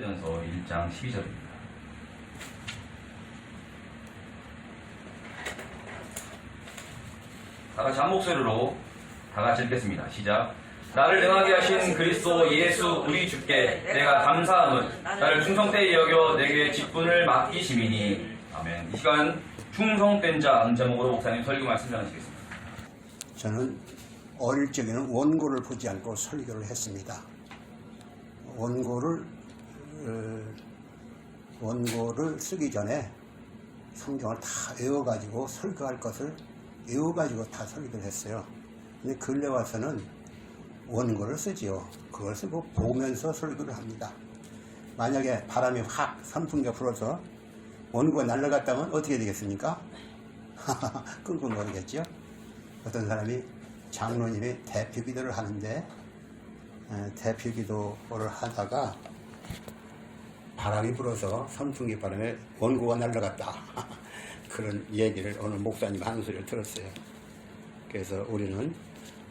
고린도전서 1장 12절입니다. 다같이 한 목소리로 다같이 읽겠습니다. 시작. 나를 능하게 하신 그리스도 예수 우리 주께 내가 감사함은 나를 충성되이 여겨 내게 직분을 맡기심이니. 아멘. 이 시간 충성된 자 제목으로 목사님 설교 말씀 전하시겠습니다. 저는 어릴 적에는 원고를 보지 않고 설교를 했습니다. 원고를 쓰기 전에 성경을 다 외워가지고 설교할 것을 외워가지고 다 설교를 했어요. 근데 근래 와서는 원고를 쓰지요. 그걸 쓰고 보면서 설교를 합니다. 만약에 바람이 확 선풍기가 불어서 원고가 날아갔다면 어떻게 되겠습니까? 끙끙거리겠죠. 어떤 사람이 장로님이 대표기도를 하는데 대표기도를 하다가 바람이 불어서 선풍기 바람에 원고가 날아갔다. 그런 얘기를 오늘 목사님 하는 소리를 들었어요. 그래서 우리는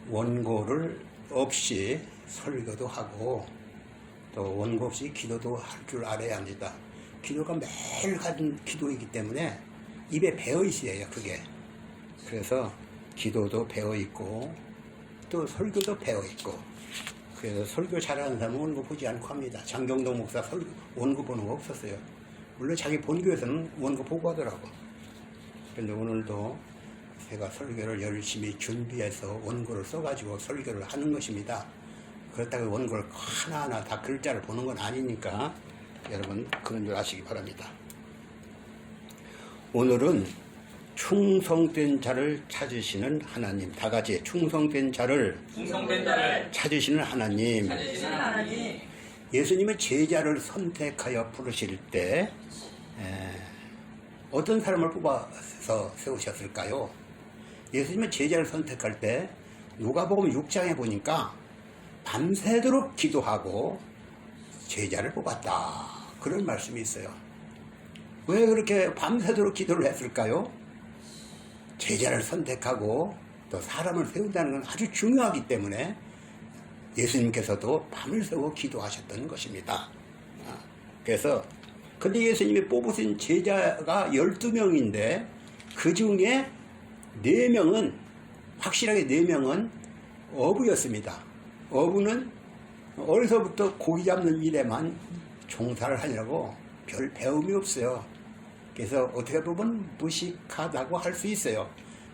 원고를 없이 설교도 하고 또 원고 없이 기도도 할 줄 알아야 합니다. 기도가 매일 하는 기도이기 때문에 입에 배어 있어요. 그게. 그래서 기도도 배어 있고 또 설교도 배어 있고. 그래서 설교 잘하는 사람은 원고 보지 않고 합니다. 장경동 목사 원고 보는 거 없었어요. 물론 자기 본교에서는 원고 보고 하더라고. 그런데 오늘도 제가 설교를 열심히 준비해서 원고를 써가지고 설교를 하는 것입니다. 그렇다고 원고를 하나하나 다 글자를 보는 건 아니니까 여러분 그런 줄 아시기 바랍니다. 오늘은 충성된 자를 찾으시는 하나님, 다 같이 충성된 자를 찾으시는 하나님. 예수님은 제자를 선택하여 부르실 때 어떤 사람을 뽑아서 세우셨을까요? 예수님은 제자를 선택할 때 누가복음 6장에 보니까 밤새도록 기도하고 제자를 뽑았다. 그런 말씀이 있어요. 왜 그렇게 밤새도록 기도를 했을까요? 제자를 선택하고 또 사람을 세운다는 건 아주 중요하기 때문에 예수님께서도 밤을 새고 기도하셨던 것입니다. 그래서 근데 예수님이 뽑으신 제자가 12명인데 그 중에 4명은 확실하게 4명은 어부였습니다. 어부는 어려서부터 고기 잡는 일에만 종사를 하려고 별 배움이 없어요. 그래서 어떻게 보면 무식하다고 할 수 있어요.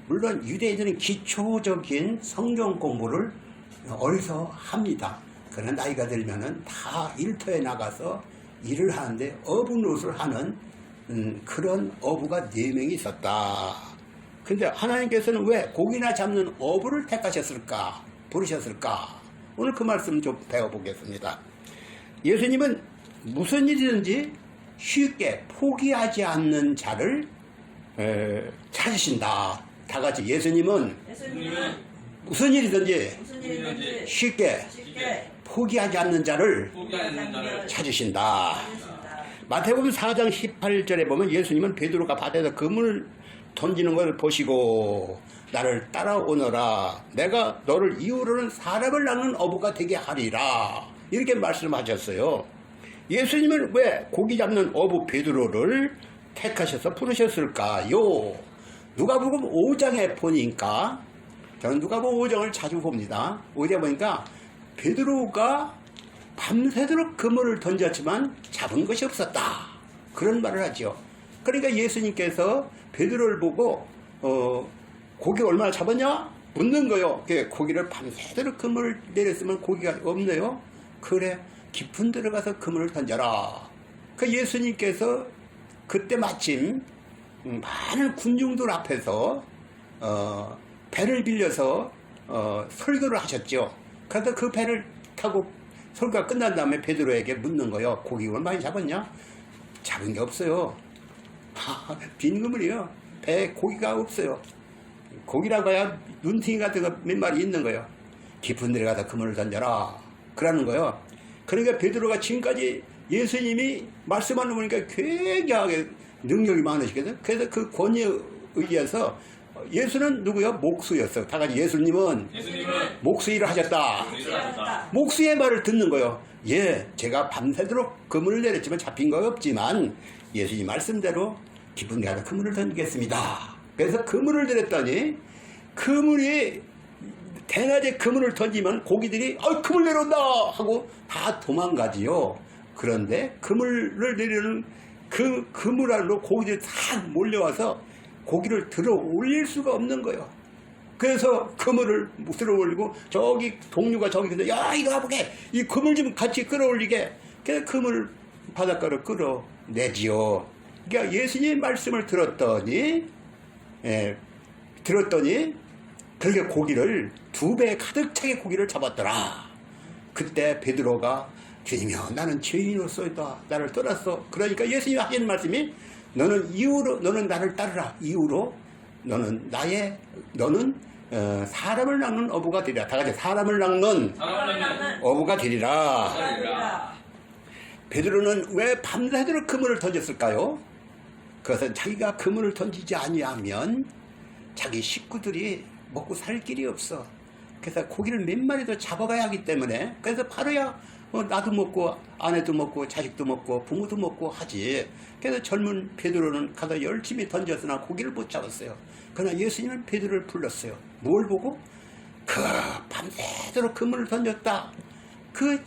물론 유대인들은 기초적인 성경 공부를 어려서 합니다. 그러나 나이가 들면은 다 일터에 나가서 일을 하는데 어부 노릇을 하는 그런 어부가 4명이 있었다. 근데 하나님께서는 왜 고기나 잡는 어부를 택하셨을까? 부르셨을까? 오늘 그 말씀 좀 배워보겠습니다. 예수님은 무슨 일이든지 쉽게 포기하지 않는 자를 찾으신다. 다 같이 예수님은 무슨 일이든지 쉽게 포기하지 않는 자를 찾으신다. 마태복음 4장 18절에 보면 예수님은 베드로가 바다에서 그물을 던지는 걸 보시고 나를 따라오너라. 내가 너를 이후로는 사람을 낚는 어부가 되게 하리라. 이렇게 말씀하셨어요. 예수님은 왜 고기 잡는 어부 베드로를 택하셔서 부르셨을까요? 누가복음 5장에 보니까 저는 누가복음 5장을 자주 봅니다. 5장에 보니까 베드로가 밤새도록 그물을 던졌지만 잡은 것이 없었다. 그런 말을 하죠. 그러니까 예수님께서 베드로를 보고 고기 얼마나 잡았냐? 묻는 거요. 고기를 밤새도록 그물을 내렸으면 고기가 없네요. 그래. 깊은 데로 가서 그물을 던져라. 그 예수님께서 그때 마침 많은 군중들 앞에서 배를 빌려서 설교를 하셨죠. 그래서 그 배를 타고 설교가 끝난 다음에 베드로에게 묻는 거예요. 고기 얼마나 잡았냐? 잡은 게 없어요. 빈 그물이요. 배에 고기가 없어요. 고기라고 해야 눈탱이 같은 거 몇 마리 있는 거예요. 깊은 데로 가서 그물을 던져라. 그러는 거예요. 그러니까 베드로가 지금까지 예수님이 말씀하는 거 보니까 굉장하게 능력이 많으시거든. 그래서 그 권위에 의해서 예수는 누구요? 목수였어요. 다 같이 예수님은 목수 일을 하셨다. 목수의 말을 듣는 거예요. 예, 제가 밤새도록 그물을 내렸지만 잡힌 거 없지만 예수님 말씀대로 기쁜 자가 그물을 던지겠습니다. 그래서 그물을 내렸더니 그물이 대낮에 그물을 던지면 고기들이 그물 내려온다 하고 다 도망가지요. 그런데 그물을 내리는 그 그물 안으로 고기들이 다 몰려와서 고기를 들어 올릴 수가 없는 거예요. 그래서 그물을 들어 올리고 저기 동료가 저기 근데 야 이리 와보게 이 그물 좀 같이 끌어올리게 그래서 그물 바닷가로 끌어내지요. 그러니까 예수님 말씀을 들었더니 그렇게 고기를 2배 가득 차게 고기를 잡았더라. 그때 베드로가 주님이여 나는 죄인으로서이다. 나를 떠났어. 그러니까 예수님이 하시는 말씀이 너는 나를 따르라. 이후로 너는 사람을 낚는 어부가 되리라. 다 같이 사람을 낚는 어부가 되리라. 베드로는 왜 밤새도록 그물을 던졌을까요? 그것은 자기가 그물을 던지지 아니하면 자기 식구들이 먹고 살 길이 없어. 그래서 고기를 몇 마리 더 잡아가야 하기 때문에 그래서 바로야 나도 먹고 아내도 먹고 자식도 먹고 부모도 먹고 하지. 그래서 젊은 베드로는 가서 열심히 던졌으나 고기를 못 잡았어요. 그러나 예수님은 베드로를 불렀어요. 뭘 보고? 밤새도록 그물을 던졌다. 그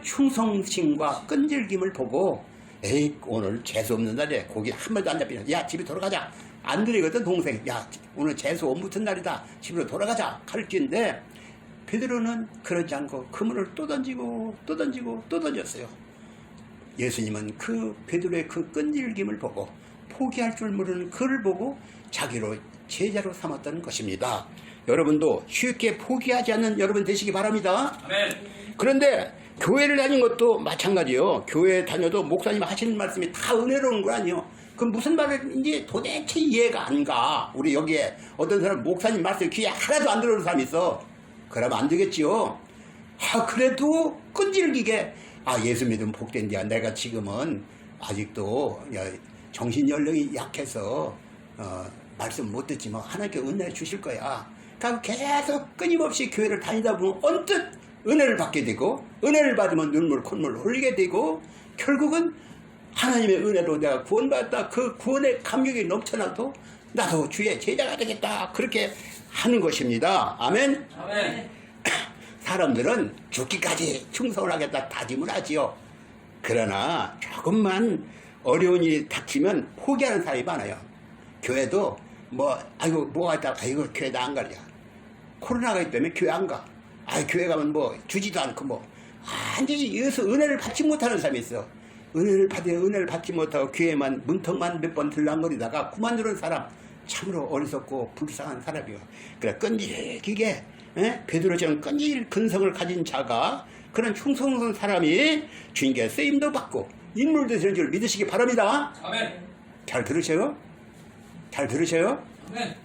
충성심과 끈질김을 보고 에이 오늘 재수 없는 날에 고기 한 마리도 안 잡히냐. 야 집에 돌아가자. 안 들리거든 동생. 야 오늘 재수 못 붙은 날이다. 집으로 돌아가자. 가르치는데 베드로는 그러지 않고 그물을 또 던지고 또 던지고 또 던졌어요. 예수님은 그 베드로의 그 끈질김을 보고 포기할 줄 모르는 그를 보고 자기로 제자로 삼았다는 것입니다. 여러분도 쉽게 포기하지 않는 여러분 되시기 바랍니다. 아멘. 그런데 교회를 다닌 것도 마찬가지요. 교회 다녀도 목사님 하시는 말씀이 다 은혜로운 거 아니에요. 그 무슨 말인지 도대체 이해가 안 가. 우리 여기에 어떤 사람 목사님 말씀 귀에 하나도 안 들어오는 사람이 있어. 그러면 안 되겠지요. 그래도 끈질기게 예수 믿으면 복된디야. 내가 지금은 아직도 정신연령이 약해서 말씀 못 듣지만 하나님께 은혜 주실 거야. 그러니까 계속 끊임없이 교회를 다니다 보면 언뜻 은혜를 받게 되고 은혜를 받으면 눈물 콧물 흘리게 되고 결국은 하나님의 은혜로 내가 구원받았다. 그 구원의 감격이 넘쳐나도 나도 주의 제자가 되겠다. 그렇게 하는 것입니다. 아멘. 아멘. 사람들은 죽기까지 충성을 하겠다 다짐을 하지요. 그러나 조금만 어려운 일이 닥치면 포기하는 사람이 많아요. 교회도 뭐가 있다. 교회 나 안 가랴. 코로나가 있다면 교회 안 가. 교회 가면 주지도 않고 완전히 여기서 은혜를 받지 못하는 사람이 있어. 은혜를 받지 못하고 교회만 문턱만 몇 번 들락거리다가 그만두는 사람 참으로 어리석고 불쌍한 사람이요. 그래 끈질기게 베드로처럼 끈질 근성을 가진 자가 그런 충성스러운 사람이 주님께 쓰임도 받고 인물도 되는 줄 믿으시기 바랍니다. 아멘. 잘 들으셔요? 잘 들으셔요? 아멘.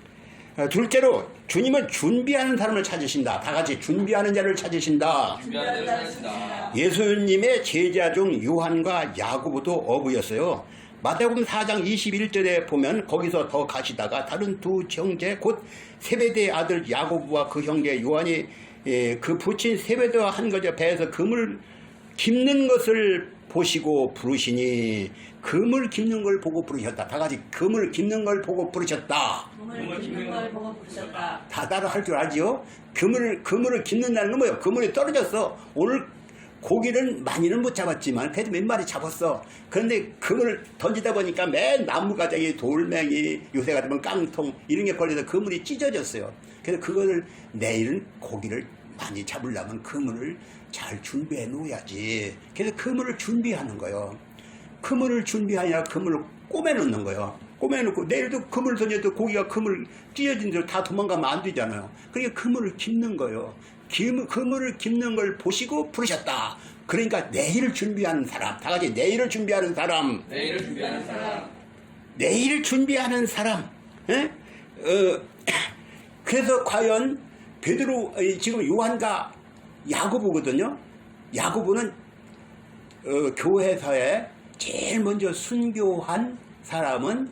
둘째로 주님은 준비하는 사람을 찾으신다. 다 같이 준비하는 자를 찾으신다. 준비하는 자를 찾으신다. 예수님의 제자 중 요한과 야고보도 어부였어요. 마태복음 4장 21절에 보면 거기서 더 가시다가 다른 두 형제 곧 세베대의 아들 야고보와 그 형제 요한이 그 부친 세베대와 한 거저 배에서 그물 깁는 것을 보시고 부르시니 그물 깁는 걸 보고 부르셨다. 다 같이 그물 깁는 걸 보고 부르셨다. 그물 깁는 걸 보고 부르셨다. 다 따라 할 줄 알지요? 그물을 깁는다는 건 뭐예요? 그물이 떨어졌어. 오늘 고기는 많이는 못 잡았지만 그래도 몇 마리 잡았어. 그런데 그물을 던지다 보니까 맨 나무가닥이 돌멩이 요새 같으면 깡통 이런 게 걸려서 그물이 찢어졌어요. 그래서 그거를 내일은 고기를 많이 잡으려면 그물을 잘 준비해 놓아야지. 그래서 그물을 준비하는 거예요. 그물을 준비하냐 그물을 꼬매 놓는 거예요. 꼬매 놓고 내일도 그물 던져도 고기가 그물 찢어진 대로 다 도망가면 안 되잖아요. 그러니까 그물을 깁는 거예요. 그물을 깁는 걸 보시고 부르셨다. 그러니까 내일을 준비하는 사람. 다 같이 내일을 준비하는 사람. 내일을 준비하는 사람. 내일을 준비하는 사람. 그래서 과연 베드로 지금 요한과 야고보거든요. 야고보는 교회사에 제일 먼저 순교한 사람은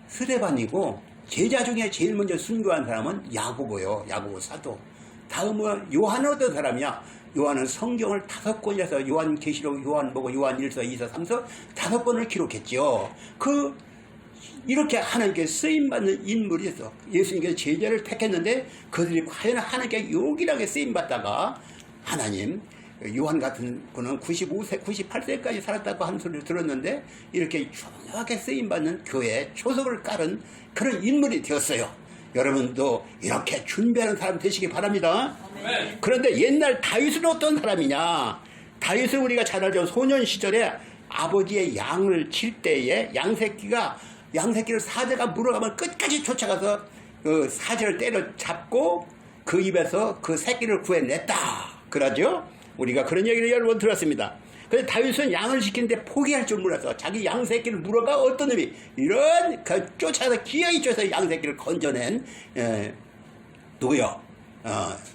스데반이고 제자 중에 제일 먼저 순교한 사람은 야고보요. 야고보 사도. 다음은 요한은 어떤 사람이야? 요한은 성경을 5권이라서 요한계시록, 요한복음, 요한일서, 2서, 3서 5권을 기록했죠. 이렇게 하나님께 쓰임받는 인물이었어. 예수님께서 제자를 택했는데 그들이 과연 하나님께 요긴하게 쓰임받다가 하나님, 요한 같은 분은 95세, 98세까지 살았다고 하는 소리를 들었는데 이렇게 중요하게 쓰임받는 교회에 초석을 깔은 그런 인물이 되었어요. 여러분도 이렇게 준비하는 사람 되시기 바랍니다. 네. 그런데 옛날 다윗은 어떤 사람이냐? 다윗은 우리가 잘 알죠. 소년 시절에 아버지의 양을 칠 때에 양새끼를 사자가 물어가면 끝까지 쫓아가서 그 사자를 때려잡고 그 입에서 그 새끼를 구해냈다. 그러죠? 우리가 그런 얘기를 여러 번 들었습니다. 그래서 다윗은 양을 지키는데 포기할 줄 몰라서 자기 양새끼를 물어가 어떤 놈이 이런 쫓아서 기어이 쫓아서 양새끼를 건져낸 누구요?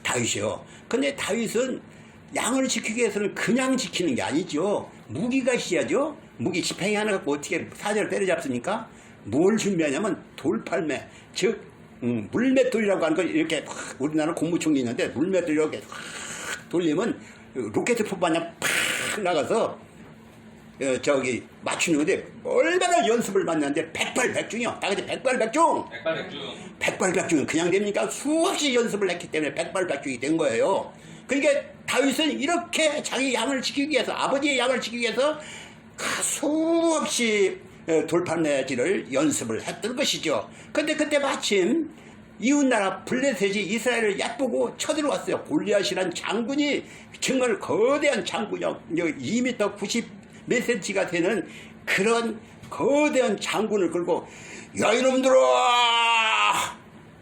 다윗이요. 근데 다윗은 양을 지키기 위해서는 그냥 지키는 게 아니죠. 무기가 있어야죠. 무기 지팡이 하나 갖고 어떻게 사자를 때려잡습니까? 뭘 준비하냐면 돌팔매, 즉 물맷돌이라고 하는 걸 이렇게 우리나라 고무총이 있는데 물맷돌 이렇게 돌리면 로켓 포마냥 팍 나가서 저기 맞추는데 얼마나 연습을 받는데 백발백중이요. 다 같이 백발백중. 백발백중은 그냥 됩니까? 수없이 연습을 했기 때문에 백발백중이 된 거예요. 그러니까 다윗은 이렇게 자기 양을 지키기 위해서 아버지의 양을 지키기 위해서 수없이 돌판매질을 연습을 했던 것이죠. 근데 그때 마침 이웃나라 블레셋이 이스라엘을 얕보고 쳐들어왔어요. 골리앗이란 장군이 정말 거대한 장군이요. 2m 90 몇 cm가 되는 그런 거대한 장군을 끌고 야 이놈들아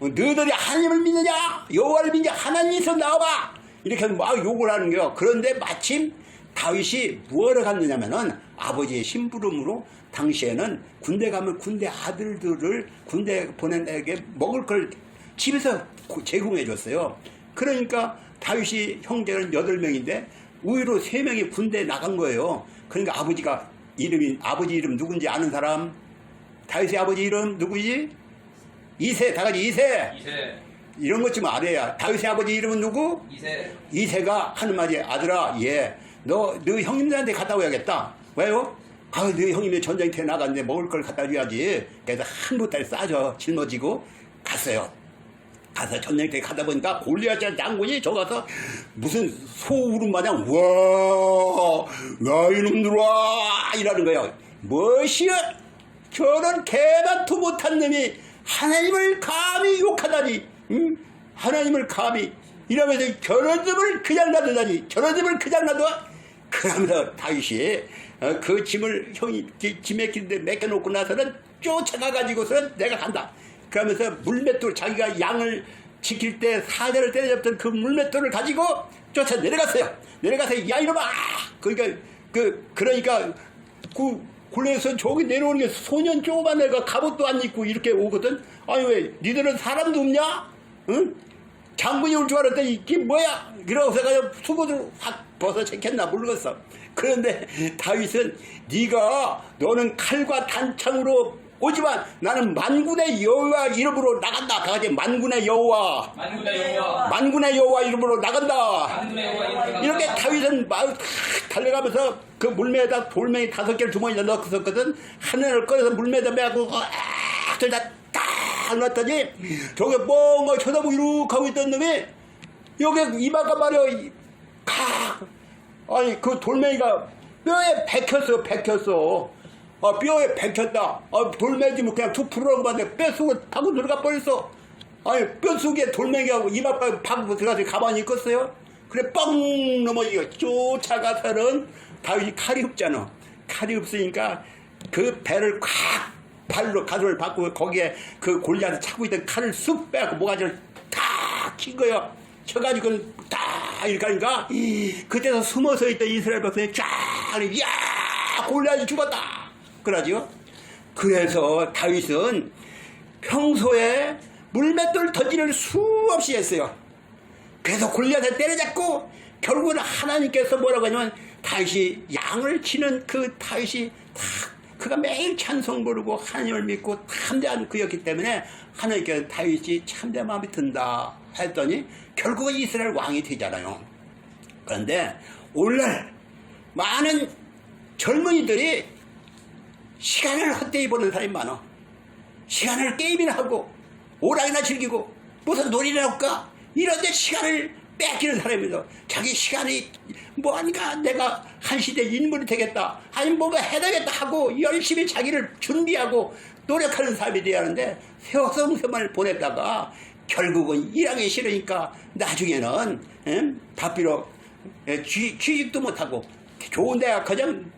너희들이 하나님을 믿느냐 여호와를 믿느냐 하나님에서 나와봐 이렇게 막 욕을 하는 거예요. 그런데 마침 다윗이 뭐하러 갔느냐면은 아버지의 심부름으로 당시에는 군대 가면 군대 아들들을 군대 보낸 애에게 먹을 걸 집에서 제공해 줬어요. 그러니까 다윗이 형제는 8명인데 우위로 3명이 군대에 나간 거예요. 그러니까 아버지 이름 누군지 아는 사람? 다윗의 아버지 이름 누구지? 이새, 다 같이 이새. 이런 것 좀 알아야. 다윗의 아버지 이름은 누구? 이새가 하는 말이 아들아, 너 형님들한테 갖다 줘야겠다. 왜요? 너 형님이 전쟁터에 나갔는데 먹을 걸 갖다 줘야지. 그래서 한 보따리 싸져 짊어지고 갔어요. 가서 전쟁터에 가다 보니까 골리앗이라는 장군이 저 가서 무슨 소울음 마냥 야 이놈들아 이라는 거예요. 무엇이여 저런 개만투 못한 놈이 하나님을 감히 욕하다니 하나님을 감히 이러면서 저런 놈을 그냥 놔두다니 저런 놈을 그냥 놔둬. 그러면서 다윗이 그 짐을 형이 짐에 끼는데 맡겨놓고 나서는 쫓아가가지고서는 내가 간다. 그러면서 물맷돌 자기가 양을 지킬 때 사자를 때려잡던 그 물맷돌을 가지고 쫓아 내려갔어요. 내려가서 야 이놈아 그러니까 그 골리앗은 저기 내려오는 게 소년 조그만 애가 갑옷도 안 입고 이렇게 오거든. 아니 왜 니들은 사람도 없냐? 응? 장군이 올 줄 알았더니 이게 뭐야? 이러고서 그냥 속옷을 확 벗어 제꼈나 모르겠어. 그런데 다윗은 너는 칼과 단창으로 오지만 나는 만군의 여호와 이름으로 나간다. 다 같이 만군의 여호와 이름으로 나간다. 이렇게 다윗은 막 달려가면서 그 물매에다 돌멩이 5개를 주머니에 넣었거든. 하늘을 꺼내서 물매에다 매고 딱 놨더니 저게 뭔가 쳐다보고 이렇게 하고 있던 놈이 여기 이마가 말이야 아니 그 돌멩이가 뼈에 박혔어. 뼈에 박혔다. 돌멩이면 그냥 툭 풀어놓은 건데 뼈 속에 타고 들어가 버렸어. 아니 뼈 속에 돌멩이하고 이마가 박고 들어가서 가만히 있겠어요? 그래 뻥 넘어지고 쫓아가서는 다윗이 칼이 없잖아. 칼이 없으니까 그 배를 콱 발로 가슴을 받고 거기에 그 골리앗을 차고 있던 칼을 쑥 빼고 모가지를 탁 친 거예요. 쳐가지고 딱 이렇게 하니까 그때서 숨어서 있던 이스라엘 백성이 쫙 야 골리앗이 죽었다. 그러죠. 그래서 다윗은 평소에 물맷돌 던지를 수없이 했어요. 그래서 골리앗을 때려잡고 결국은 하나님께서 뭐라고 하냐면 다윗이 양을 치는 그 다윗이 그가 매일 찬송 부르고 하나님을 믿고 참대한 그였기 때문에 하나님께서 다윗이 참된 마음이 든다 했더니 결국은 이스라엘 왕이 되잖아요. 그런데 오늘날 많은 젊은이들이 시간을 헛되이 보는 사람이 많아. 시간을 게임이나 하고 오락이나 즐기고 무슨 놀이나 할까 이런데 시간을 뺏기는 사람이다. 자기 시간이 뭐하니까 내가 한 시대 인물이 되겠다, 아니 뭐가 해야겠다 하고 열심히 자기를 준비하고 노력하는 사람이 돼야 하는데 세월성세만을 보냈다가 결국은 일하기 싫으니까 나중에는 밥비로 취직도 못하고 좋은 대학 그냥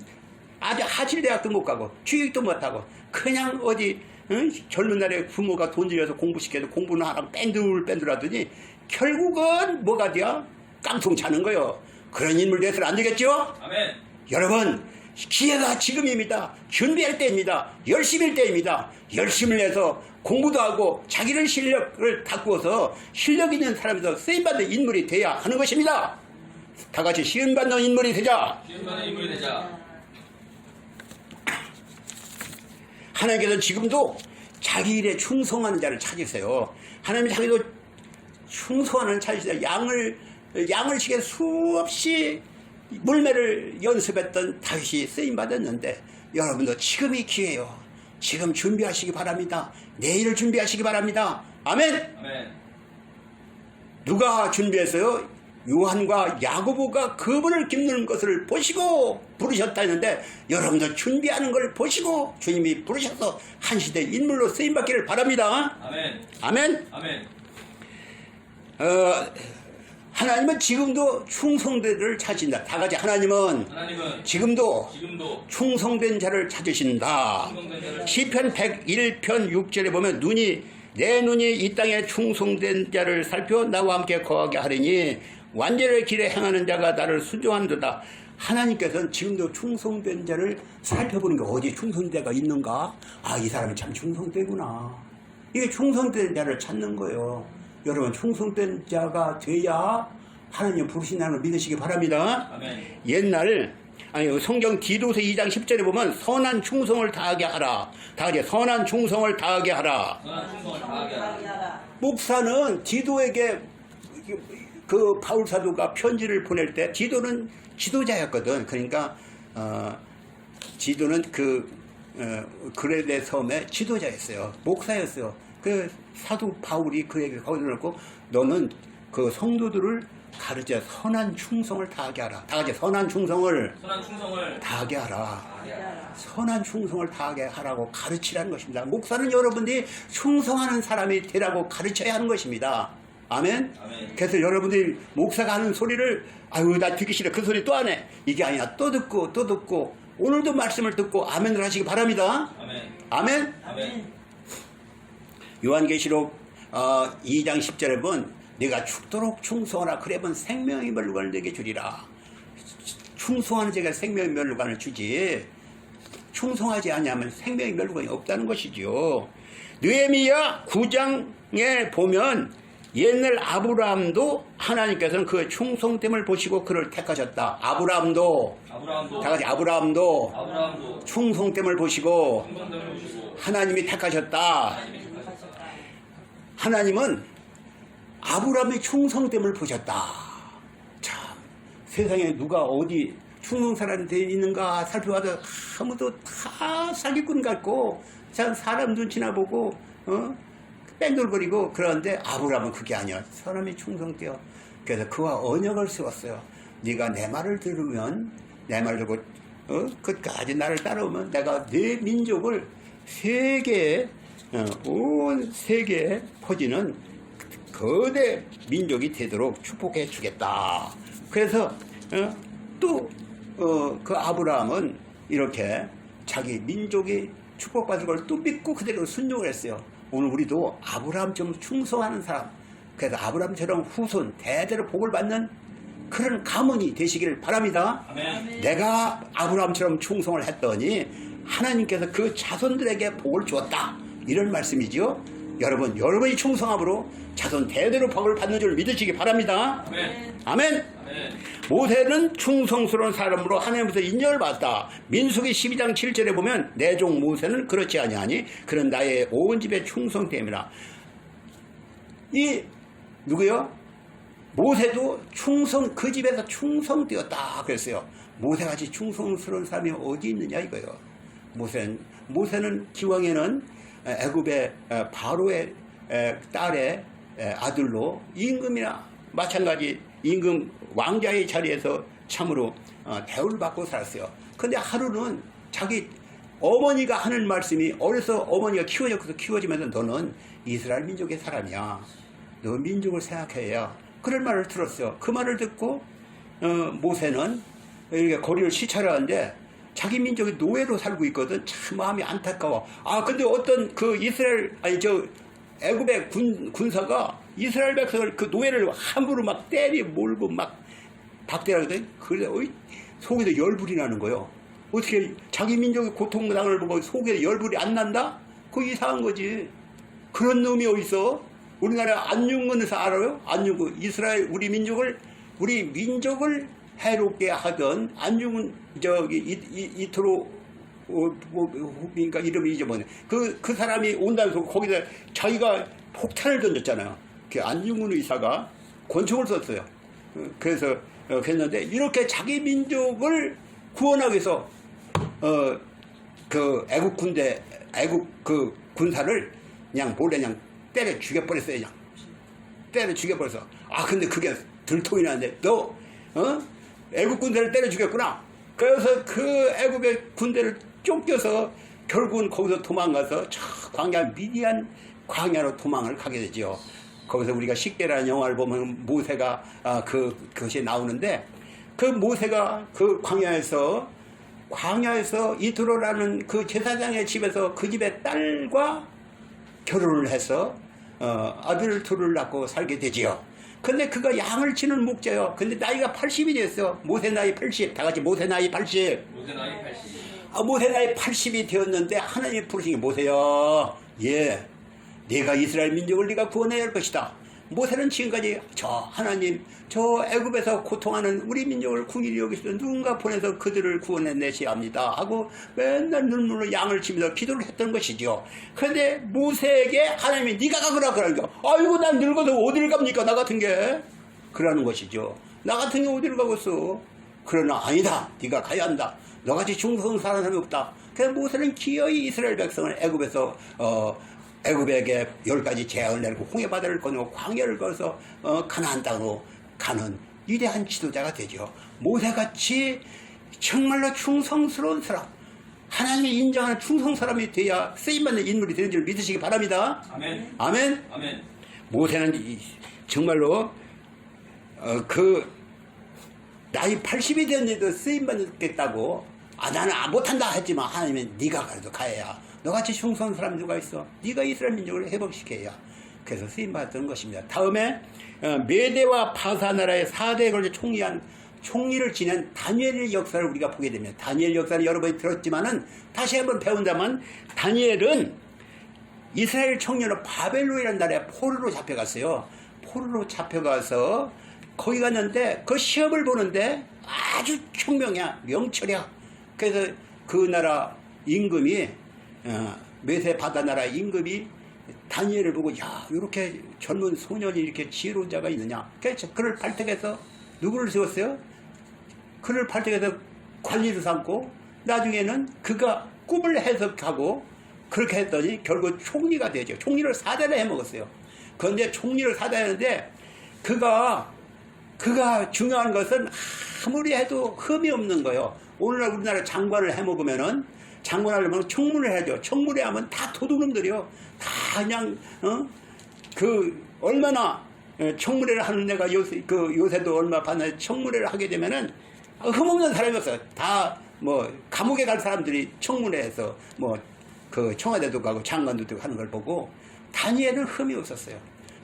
아주 하질 대학도 못 가고 취직도 못하고 그냥 어디 젊은 날에 부모가 돈 들여서 공부시켜도 공부는 하라고 뺀들 하더니 결국은 뭐가 돼야 깡통 차는 거요. 그런 인물 돼서는 안 되겠죠? 아멘. 여러분 기회가 지금입니다. 준비할 때입니다. 열심일 때입니다. 열심을 해서 공부도 하고 자기를 실력을 닦고서 실력 있는 사람에서 쓰임받는 인물이 돼야 하는 것입니다. 다 같이 시험받는 인물이 되자. 시험받는 인물이 되자. 하나님께서 지금도 자기 일에 충성하는 자를 찾으세요. 하나님이 자기도 충성하는 찾으세요. 양을 치게 수없이 물매를 연습했던 다윗이 쓰임받았는데 여러분도 지금이 기회예요. 지금 준비하시기 바랍니다. 내일을 준비하시기 바랍니다. 아멘. 아멘. 누가 준비했어요? 요한과 야고보가 그분을 깁는 것을 보시고 부르셨다 했는데 여러분도 준비하는 걸 보시고 주님이 부르셔서 한 시대 인물로 쓰임받기를 바랍니다. 아멘. 아멘. 아멘. 하나님은 지금도 충성대를 찾으신다. 다 같이 하나님은 지금도 충성된 자를 찾으신다. 시편 101편 6절에 보면 내 눈이 이 땅에 충성된 자를 살펴 나와 함께 거하게 하리니 완전의 길에 행하는 자가 나를 순종한도다. 하나님께서는 지금도 충성된 자를 살펴보는 게 어디 충성된 자가 있는가? 아, 이 사람이 참 충성되구나. 이게 충성된 자를 찾는 거예요. 여러분 충성된 자가 돼야 하나님 부르신다는 걸 믿으시기 바랍니다. 아멘. 옛날 성경 디도서 2장 10절에 보면 선한 충성을 다하게 하라. 다 같이 선한 충성을 다하게 하라. 선한 충성을 다하게 하라. 목사는 디도에게 그 바울 사도가 편지를 보낼 때 디도는 지도자였거든. 그러니까 디도는 그레데 섬의 지도자였어요. 목사였어요. 그 사도 바울이 그에게 거들었고 너는 그 성도들을 가르쳐 선한 충성을 다하게 하라. 다 같이 선한 충성을 다하게 하라. 선한 충성을 다하게 하라고 가르치라는 것입니다. 목사는 여러분들이 충성하는 사람이 되라고 가르쳐야 하는 것입니다. 아멘? 아멘. 그래서 여러분들이 목사가 하는 소리를 아유 나 듣기 싫어 그 소리 또 안 해. 이게 아니라 또 듣고 오늘도 말씀을 듣고 아멘을 하시기 바랍니다. 아멘. 아멘? 아멘. 요한계시록 2장 10절에 보면 내가 죽도록 충성하라. 그래면 생명의 멸류관을 내게 주리라. 충성하는 자가 생명의 멸류관을 주지 충성하지 않으면 생명의 멸류관이 없다는 것이죠. 느헤미야 9장에 보면 옛날 아브라함도 하나님께서는 그의 충성됨을 보시고 그를 택하셨다. 아브라함도 다 같이 아브라함도 충성됨을 보시고 하나님이 택하셨다. 하나님은 아브라함의 충성됨을 보셨다. 참 세상에 누가 어디 충성 사람이 있는가 살펴봐도 아무도 다 사기꾼 같고 참 사람 눈치나 보고 뺑돌거리고 그러는데 아브라함은 그게 아니야. 사람이 충성되어. 그래서 그와 언약을 세웠어요. 네가 내 말을 들으면 내 말 듣고 끝까지 나를 따라오면 내가 네 민족을 온 세계에 퍼지는 거대 민족이 되도록 축복해 주겠다. 그래서 또 그 아브라함은 이렇게 자기 민족이 축복받을 걸 또 믿고 그대로 순종을 했어요. 오늘 우리도 아브라함처럼 충성하는 사람, 그래서 아브라함처럼 후손 대대로 복을 받는 그런 가문이 되시기를 바랍니다. 아멘. 내가 아브라함처럼 충성을 했더니 하나님께서 그 자손들에게 복을 주었다. 이런 말씀이죠. 여러분이 충성함으로 자손 대대로 복을 받는 줄 믿으시기 바랍니다. 아멘. 아멘. 모세는 충성스러운 사람으로 하나님께서 인정을 받았다. 민수기 12장 7절에 보면 내 종 모세는 그렇지 아니하니 그는 나의 온 집에 충성됨이라. 이 누구요? 모세도 그 집에서 충성되었다 그랬어요. 모세같이 충성스러운 사람이 어디 있느냐 이거예요. 모세는 기왕에는 애굽의 바로의 딸의 아들로 임금이나 마찬가지 임금 왕자의 자리에서 참으로 대우를 받고 살았어요. 근데 하루는 자기 어머니가 하는 말씀이, 어려서 어머니가 키워지면서 너는 이스라엘 민족의 사람이야. 너 민족을 생각해야. 그런 말을 들었어요. 그 말을 듣고 모세는 이렇게 거리를 시찰하는데 자기 민족이 노예로 살고 있거든. 참 마음이 안타까워. 근데 어떤 애굽의 군사가 이스라엘 백성을 그 노예를 함부로 막 몰고 막 박대라거든. 그래 속에서 열불이 나는 거예요. 어떻게 자기 민족의 고통당을 보고 속에 열불이 안 난다? 그거 이상한 거지. 그런 놈이 어딨어? 우리나라 안중근에서 알아요? 안중근 이스라엘 우리 민족을 해롭게 하던 안중근 이토로 그러니까 이름이 잊어버렸네. 그 사람이 온다면서 거기다 자기가 폭탄을 던졌잖아요. 그 안중근 의사가 권총을 썼어요. 그래서 했는데 이렇게 자기 민족을 구원하기 위해서 그 애국 그 군사를 그냥 몰래 그냥 때려 죽여버렸어요. 그냥 때려 죽여버렸어. 근데 그게 들통이 나는데 너 애국 군대를 때려 죽였구나. 그래서 그 애국의 군대를 쫓겨서 결국은 거기서 도망가서 저 미디안 광야로 도망을 가게 되죠. 거기서 우리가 식계라는 영화를 보면 모세가 그것이 나오는데 그 모세가 그 광야에서 이트로라는 그 제사장의 집에서 그 집의 딸과 결혼을 해서 아들 둘을 낳고 살게 되지요. 근데 그가 양을 치는 목자요. 근데 나이가 80이 됐어. 모세 나이 80. 다 같이 모세 나이 80. 모세 나이 80. 모세 나이 80이 되었는데 하나님이 부르신 게 모세야. 네가 이스라엘 민족을 네가 구원해야 할 것이다. 모세는 지금까지 하나님 애굽에서 고통하는 우리 민족을 궁일이 여기서 누군가 보내서 그들을 구원해내셔야 합니다 하고 맨날 눈물로 양을 치면서 기도를 했던 것이죠. 그런데 모세에게 하나님이 네가 가거라 그러니까 아이고 난 늙어서 어디를 갑니까 나 같은 게 그러는 것이죠. 나 같은 게 어디를 가겠어. 그러나 아니다. 네가 가야 한다. 너같이 충성스러운 사람이 없다. 그래서 모세는 기어이 이스라엘 백성을 애굽에게 10가지 재앙을 내리고 홍해바다를 건너고 광야를 걸어서 가나안 땅으로 가는 위대한 지도자가 되죠. 모세같이 정말로 충성스러운 사람, 하나님이 인정하는 충성 사람이 돼야 쓰임받는 인물이 되는 줄 믿으시기 바랍니다. 아멘. 아멘. 아멘. 모세는 정말로 그 나이 80이 되었는데도 쓰임받겠다고 나는 못한다 했지만 하나님은 네가 그래도 가야. 너같이 충성한 사람이 누가 있어? 네가 이스라엘 민족을 회복시켜야. 그래서 쓰임받았던 것입니다. 다음에 메대와 파사 나라의 4대에 걸쳐 총리를 지낸 다니엘의 역사를 우리가 보게 됩니다. 다니엘 역사를 여러 번 들었지만은 다시 한번 배운다면 다니엘은 이스라엘 청년은 바벨론이라는 나라에 포로로 잡혀갔어요. 포로로 잡혀가서 거기 갔는데 그 시험을 보는데 아주 총명이야. 명철이야. 그래서 그 나라 임금이 메세 바다 나라 임금이 다니엘을 보고 이렇게 젊은 소년이 이렇게 지혜로운 자가 있느냐. 그래서 그를 발탁해서 누구를 세웠어요? 그를 발탁해서 관리를 삼고 나중에는 그가 꿈을 해석하고 그렇게 했더니 결국 총리가 되죠. 총리를 4대를 해먹었어요. 그런데 총리를 4대 했는데 그가 중요한 것은 아무리 해도 흠이 없는 거예요. 오늘날 우리나라 장관을 해먹으면은 장관하려면 청문회 해야죠. 청문회 하면 다 도둑놈들이요. 다 그냥 얼마나 청문회를 하는 데가 요새도 얼마 봤나 청문회를 하게 되면은 흠없는 사람이 없어요. 다 감옥에 갈 사람들이 청문회에서 청와대도 가고 장관도 하는 걸 보고 다니엘은 흠이 없었어요.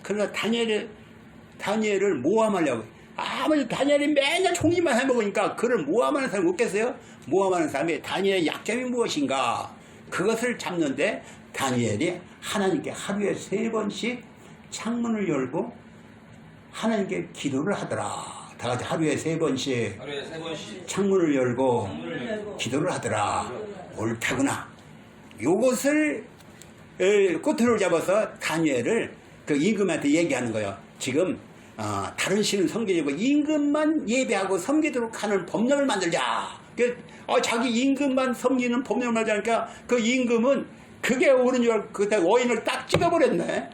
그러나 다니엘을 모함하려고 아무리 다니엘이 맨날 총리만 해먹으니까 그를 모함하는 사람이 없겠어요? 모함하는 사람이 다니엘의 약점이 무엇인가? 그것을 잡는데 다니엘이 하나님께 하루에 3번씩 창문을 열고 하나님께 기도를 하더라. 다 같이 하루에 3번씩 창문을 열고 기도를 하더라. 옳다구나. 요것을 꼬투리를 잡아서 다니엘을 그 임금한테 얘기하는 거예요. 지금 다른 신은 섬기지 말고 임금만 예배하고 섬기도록 하는 법령을 만들자. 자기 임금만 섬기는 법령을 만들자니까 그 임금은 그게 옳은 줄 알고 그때 어인을 딱 찍어버렸네.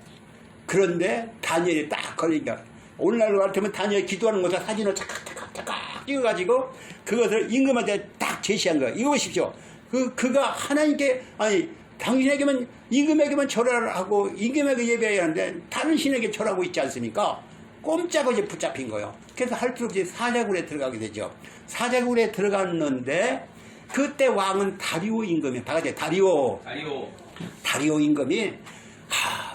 그런데 다니엘이 딱 걸리니까 오늘날로 같으면 다니엘이 기도하는 것을 사진을 착각 찍어가지고 그것을 임금한테 딱 제시한 거예요. 이거 보십시오. 그가 하나님께 당신에게만 임금에게만 절하고 임금에게 예배해야 하는데 다른 신에게 절하고 있지 않습니까? 꼼짝없이 붙잡힌 거예요. 그래서 할 수 없이 사자굴에 들어가게 되죠. 사자굴에 들어갔는데 그때 왕은 다리오 임금이에요. 다 같이 다리오 임금이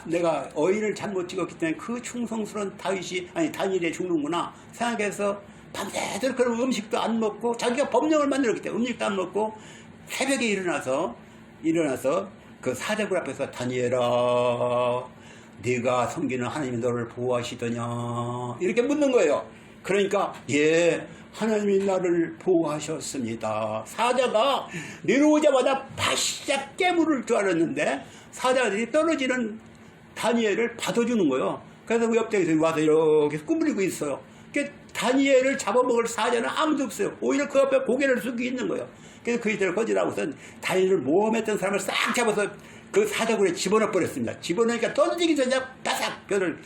내가 어인을 잘못 찍었기 때문에 그 충성스러운 다니엘이 죽는구나 생각해서 밤새도록 그런 음식도 안 먹고 자기가 법령을 만들었기 때문에 음식도 안 먹고 새벽에 일어나서 그 사자굴 앞에서 다니엘아 네가 섬기는 하나님이 너를 보호하시더냐 이렇게 묻는 거예요. 그러니까 예 하나님이 나를 보호하셨습니다. 사자가 내려오자마자 바싹 깨물을 줄 알았는데 사자들이 떨어지는 다니엘을 받아주는 거예요. 그래서 옆에서 와서 이렇게 꾸물리고 있어요. 다니엘을 잡아먹을 사자는 아무도 없어요. 오히려 그 앞에 고개를 숙이고 있는 거예요. 그래서 그이들을 거절하고선 다니엘을 모험했던 사람을 싹 잡아서 그 사자굴에 집어넣어 버렸습니다. 집어넣으니까 던지기 전에 바삭 뼈를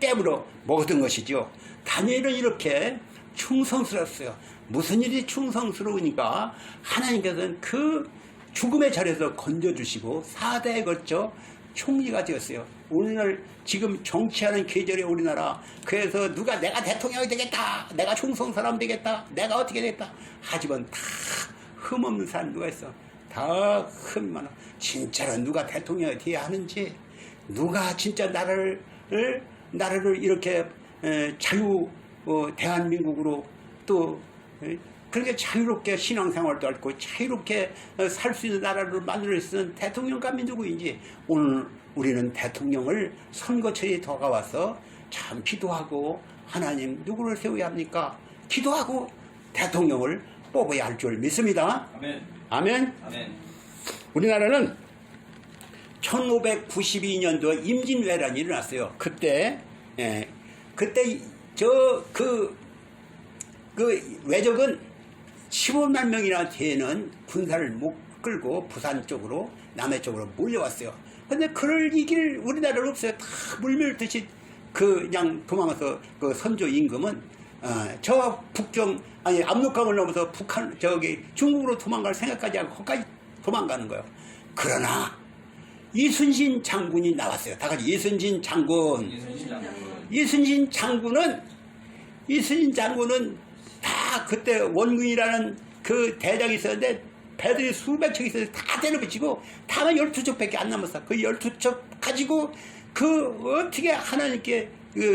깨물어 먹었던 것이죠. 다니엘은 이렇게 충성스러웠어요. 무슨 일이 충성스러우니까 하나님께서는 그 죽음의 자리에서 건져주시고 4대에 걸쳐 총리가 되었어요. 오늘 지금 정치하는 계절의 우리나라 그래서 누가 내가 대통령이 되겠다 내가 충성 사람 되겠다 내가 어떻게 되겠다 하지만 다 흠없는 사람 누가 있어. 다 흠만 진짜로 누가 대통령이 돼야 하는지 누가 진짜 나라를 이렇게 대한민국으로 또 그렇게 자유롭게 신앙생활도 하고 자유롭게 살 수 있는 나라를 만들 수 있는 대통령감이 누구인지 오늘 우리는 대통령을 선거철이 다가와서 참 기도하고 하나님 누구를 세워야 합니까? 기도하고 대통령을 뽑아야 할 줄 믿습니다. 아멘. 우리나라는 1592년도에 임진왜란이 일어났어요. 그때 그 왜적은 15만 명이나 되는 군사를 못 끌고 부산 쪽으로 남해 쪽으로 몰려왔어요. 근데 그럴 이길 우리나라는 없어요. 다 물밀듯이 그냥 도망가서 그 선조 임금은 저 압록강을 넘어서 중국으로 도망갈 생각까지 하고 거기까지 도망가는 거예요. 그러나 이순신 장군이 나왔어요. 다 같이 이순신 장군은 다 그때 원군이라는 그 대장이 있었는데 배들이 수백 척 있어서 다 때려붙이고 다만 12척밖에 안 남았어. 그 12척 가지고 어떻게 하나님께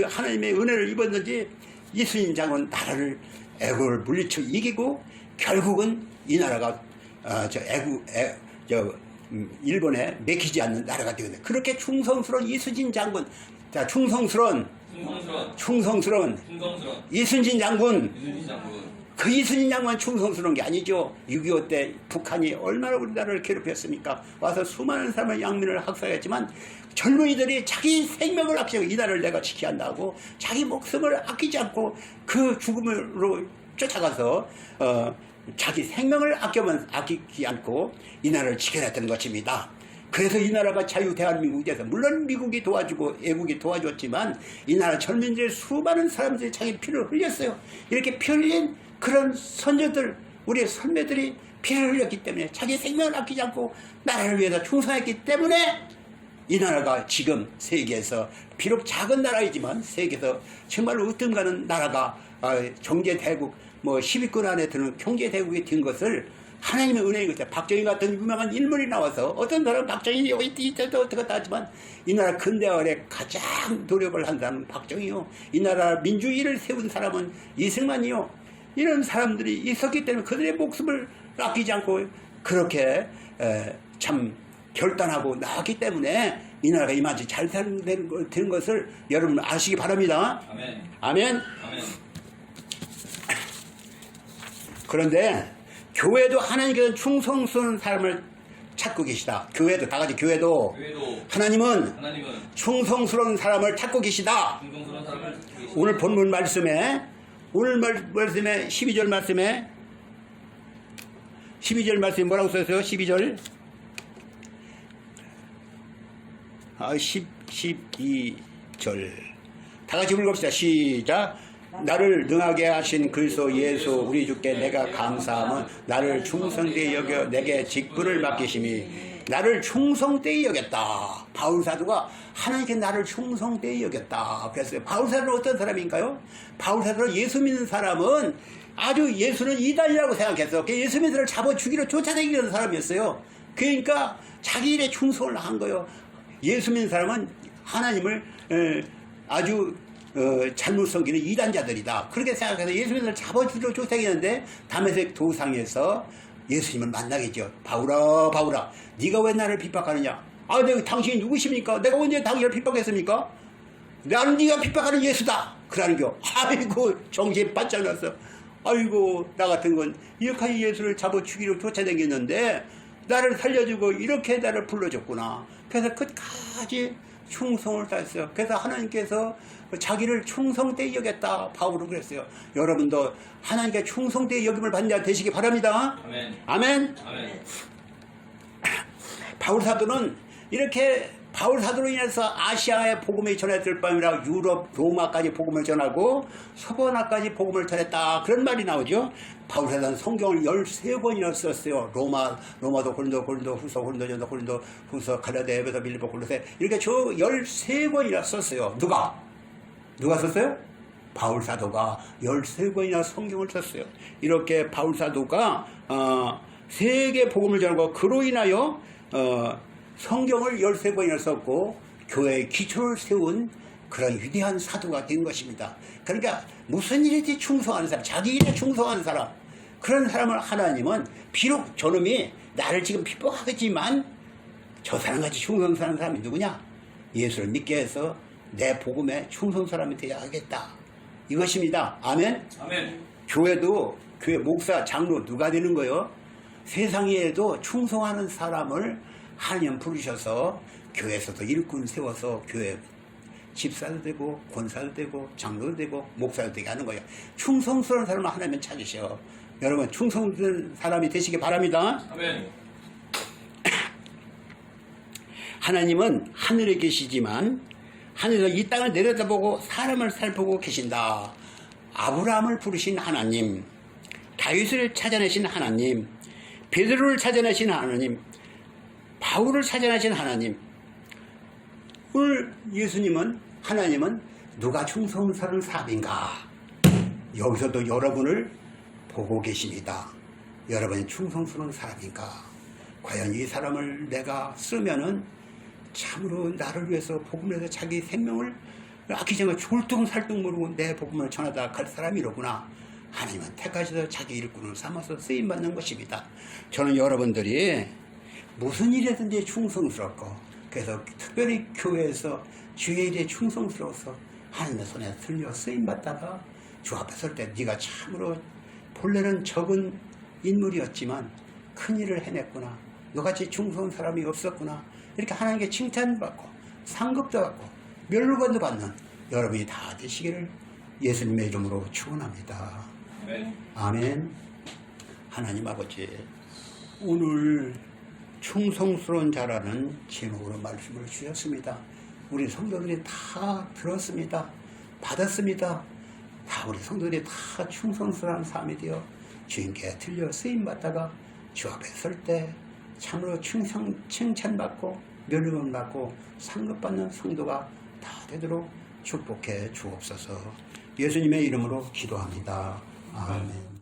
하나님의 은혜를 입었는지 이순신 장군 나라를 애국을 물리쳐 이기고 결국은 이 나라가 일본에 맥히지 않는 나라가 되었네. 그렇게 충성스러운 이순신 장군, 자 충성스러운 이순신 장군. 그 이순신 장군은 충성스러운 게 아니죠. 6.25 때 북한이 얼마나 우리나라를 괴롭혔습니까? 와서 수많은 사람을 양민을 학살했지만 젊은이들이 자기 생명을 아끼고 이 나라를 내가 지켜야 한다고 자기 목숨을 아끼지 않고 그 죽음으로 쫓아가서 자기 생명을 아끼지 않고 이 나라를 지켜냈던 것입니다. 그래서 이 나라가 자유 대한민국이 돼서 물론 미국이 도와주고 애국이 도와줬지만 이 나라 젊은이들 수많은 사람들이 자기 피를 흘렸어요. 이렇게 피 흘린 그런 선조들 우리 선배들이 피를 흘렸기 때문에 자기 생명을 아끼지 않고 나라를 위해서 충성했기 때문에 이 나라가 지금 세계에서 비록 작은 나라이지만 세계에서 정말로 으뜸가는 나라가 경제대국 10위권 안에 드는 경제대국이 된 것을 하나님의 은혜인 것이다. 박정희 같은 유명한 인물이 나와서 어떤 사람은 박정희 여기 있다 어떻게 하지만 이 나라 근대화에 가장 노력을 한 사람은 박정희요. 이 나라 민주주의를 세운 사람은 이승만이요. 이런 사람들이 있었기 때문에 그들의 목숨을 아끼지 않고 그렇게 참 결단하고 나왔기 때문에 이 나라가 이만치 잘 되는 것을 여러분 아시기 바랍니다. 아멘. 그런데 교회도 하나님께서 충성스러운 사람을 찾고 계시다. 교회도 다 같이 교회도 교회도 하나님은 하나님은 충성스러운 사람을 찾고 계시다. 충성스러운 사람을 찾고 계시다. 오늘 본문 말씀에 오늘 말씀에 12절 말씀에 12절 말씀에 뭐라고 써있어요? 12절 12절 다 같이 읽읍시다. 시작. 나를 능하게 하신 그리스도 예수 우리 주께 내가 감사함은 나를 충성되이 여겨 내게 직분을 맡기심이 나를 충성되이 여겼다. 바울 사도가 하나님께 나를 충성되이 여겼다. 그랬어요. 바울 사도는 어떤 사람인가요? 바울 사도는 예수 믿는 사람은 아주 예수는 이단이라고 생각했어. 예수 믿는 사람을 잡아 죽이러 쫓아다니는 사람이었어요. 그러니까 자기 일에 충성을 한 거예요. 예수 믿는 사람은 하나님을 아주 잘못 섬기는 이단자들이다. 그렇게 생각해서 예수 믿는 사람을 잡아 죽이러 쫓아다니는데 다메섹 도상에서 예수님을 만나겠죠. 바울아 바울아 네가 왜 나를 핍박하느냐. 아 내가 당신이 누구십니까? 내가 언제 당신을 핍박했습니까? 나는 네가 핍박하는 예수다. 그러는겨. 아이고 정신이 바짝 났어. 아이고 나 같은 건 이렇게 예수를 잡아 죽이러 쫓아다녔는데 나를 살려주고 이렇게 나를 불러줬구나. 그래서 끝까지 충성을 다했어요. 그래서 하나님께서 자기를 충성되이 여겼다. 바울은 그랬어요. 여러분도 하나님께 충성되이 여김을 받는 자 되시기 바랍니다. 아멘. 아멘. 아멘. 바울 사도는 이렇게 바울 사도로 인해서 아시아의 복음이 전했을 뿐 아니라 유럽 로마까지 복음을 전하고 서번화까지 복음을 전했다. 그런 말이 나오죠. 바울 사도는 성경을 13번이나 썼어요. 로마도 고린도 후서 고린도전서 고린도 후서 갈라디아 에베소 빌립보 골로새 이렇게 13번이나 썼어요. 누가 썼어요? 바울 사도가 13번이나 성경을 썼어요. 이렇게 바울 사도가 세계 복음을 전하고 그로 인하여 성경을 13번이나 썼고 교회의 기초를 세운 그런 위대한 사도가 된 것입니다. 그러니까 무슨 일이든지 충성하는 사람, 자기 일에 충성하는 사람, 그런 사람을 하나님은 비록 저놈이 나를 지금 핍박하겠지만 저 사람같이 충성하는 사람이 누구냐? 예수를 믿게 해서 내 복음에 충성 사람이 되어야 하겠다. 이것입니다. 아멘. 아멘. 교회도 교회 목사, 장로 누가 되는 거요? 세상에도 충성하는 사람을 하나님 부르셔서 교회에서도 일꾼 세워서 교회 집사도 되고 권사도 되고 장로도 되고 목사도 되게 하는 거예요. 충성스러운 사람을 하나님 찾으셔. 여러분 충성스러운 사람이 되시기 바랍니다. 아멘. 하나님은 하늘에 계시지만 하늘에서 이 땅을 내려다보고 사람을 살피고 계신다. 아브라함을 부르신 하나님, 다윗을 찾아내신 하나님, 베드로를 찾아내신 하나님, 바울을 찾아내신 하나님. 오늘 예수님은 하나님은 누가 충성스러운 사람인가? 여기서도 여러분을 보고 계십니다. 여러분이 충성스러운 사람인가? 과연 이 사람을 내가 쓰면은 참으로 나를 위해서 복음을 해서 자기 생명을 아끼지 않고 졸뚱살뚱 모르고 내 복음을 전하다 갈 사람이로구나. 하나님은 택하셔서 자기 일꾼을 삼아서 쓰임받는 것입니다. 저는 여러분들이 무슨 일이든지 충성스럽고 그래서 특별히 교회에서 주의 일에 충성스러워서 하나님의 손에 들려 쓰임받다가 주 앞에 설 때 네가 참으로 본래는 적은 인물이었지만 큰 일을 해냈구나. 너같이 충성한 사람이 없었구나. 이렇게 하나님께 칭찬받고 상급도 받고 멸루관도 받는 여러분이 다 되시기를 예수님의 이름으로 축원합니다. 아멘. 아멘. 하나님 아버지, 오늘 충성스러운 자라는 제목으로 말씀을 주셨습니다. 우리 성도들이 다 들었습니다. 받았습니다. 다 우리 성도들이 다 충성스러운 삶이 되어 주님께 들려 쓰임받다가 주 앞에 설 때 참으로 칭찬받고 멸류관 받고 상급받는 성도가 다 되도록 축복해 주옵소서. 예수님의 이름으로 기도합니다. 아멘.